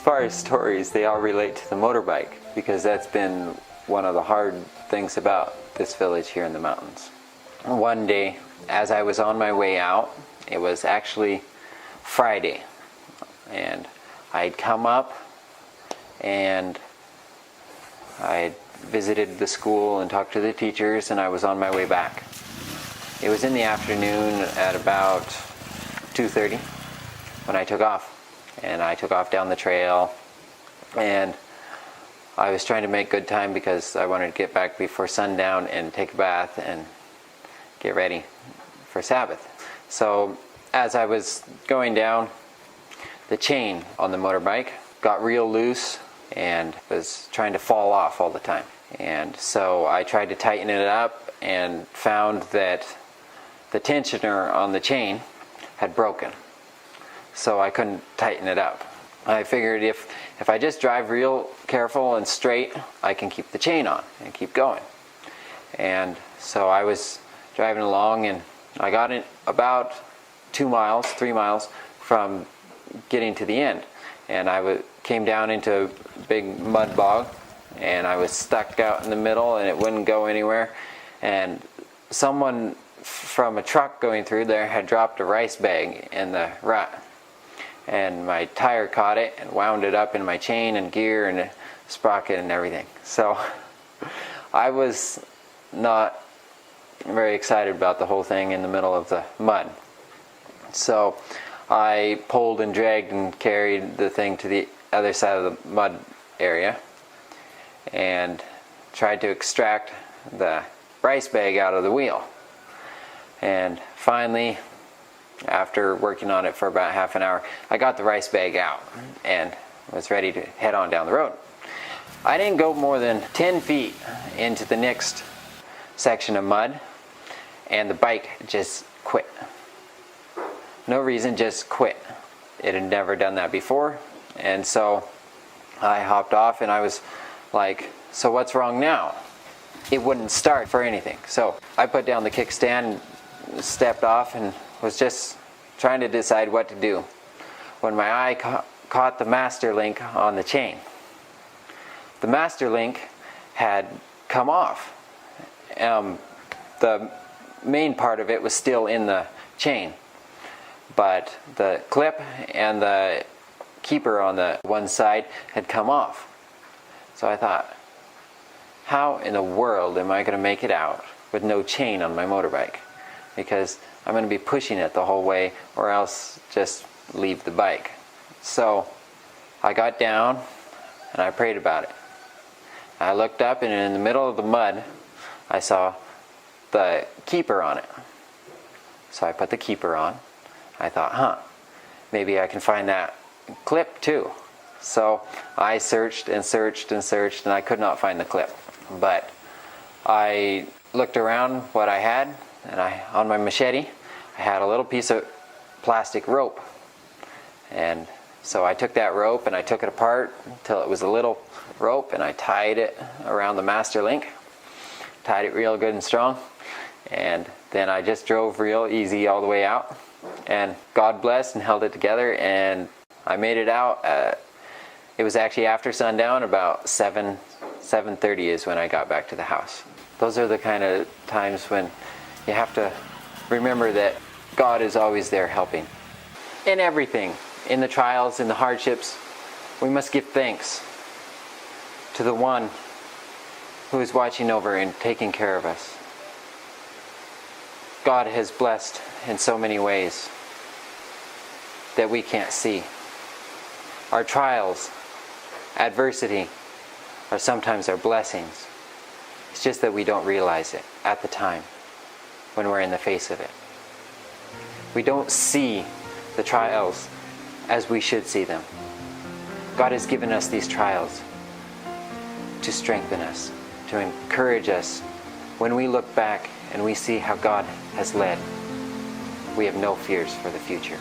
far as stories, they all relate to the motorbike, because that's been one of the hard things about this village here in the mountains. One day, as I was on my way out, it was actually Friday, and I'd come up and I visited the school and talked to the teachers, and I was on my way back. It was in the afternoon at about 2:30 when I took off. And I took off down the trail, and I was trying to make good time because I wanted to get back before sundown and take a bath and get ready for Sabbath. So as I was going down, the chain on the motorbike got real loose and was trying to fall off all the time. And so I tried to tighten it up and found that the tensioner on the chain had broken. So I couldn't tighten it up. I figured if I just drive real careful and straight, I can keep the chain on and keep going. And so I was driving along, and I got in about 3 miles from getting to the end. And I came down into a big mud bog, and I was stuck out in the middle, and it wouldn't go anywhere. And someone from a truck going through there had dropped a rice bag in the rut. And my tire caught it and wound it up in my chain and gear and sprocket and everything. So I was not very excited about the whole thing in the middle of the mud. So I pulled and dragged and carried the thing to the other side of the mud area and tried to extract the rice bag out of the wheel. And finally, after working on it for about half an hour, I got the rice bag out and was ready to head on down the road. I didn't go more than 10 feet into the next section of mud, and the bike just quit. No reason, just quit. It had never done that before, and so I hopped off, and I was like, so what's wrong now? It wouldn't start for anything. So I put down the kickstand, stepped off, and was just trying to decide what to do when my eye caught the master link on the chain. The master link had come off. The main part of it was still in the chain, but the clip and the keeper on the one side had come off. So I thought, how in the world am I going to make it out with no chain on my motorbike? Because I'm going to be pushing it the whole way, or else just leave the bike. So I got down and I prayed about it. I looked up, and in the middle of the mud I saw the keeper on it. So I put the keeper on. I thought, maybe I can find that clip too. So I searched and searched and searched, and I could not find the clip. But I looked around what I had, and on my machete, I had a little piece of plastic rope. And so I took that rope and I took it apart until it was a little rope, and I tied it around the master link, tied it real good and strong, and then I just drove real easy all the way out, and God blessed and held it together, and I made it out. It was actually after sundown, about 7:30 is when I got back to the house. Those are the kind of times when you have to remember that God is always there helping. In everything, in the trials, in the hardships, we must give thanks to the one who is watching over and taking care of us. God has blessed in so many ways that we can't see. Our trials, adversity, are sometimes our blessings. It's just that we don't realize it at the time when we're in the face of it. We don't see the trials as we should see them. God has given us these trials to strengthen us, to encourage us. When we look back and we see how God has led, we have no fears for the future.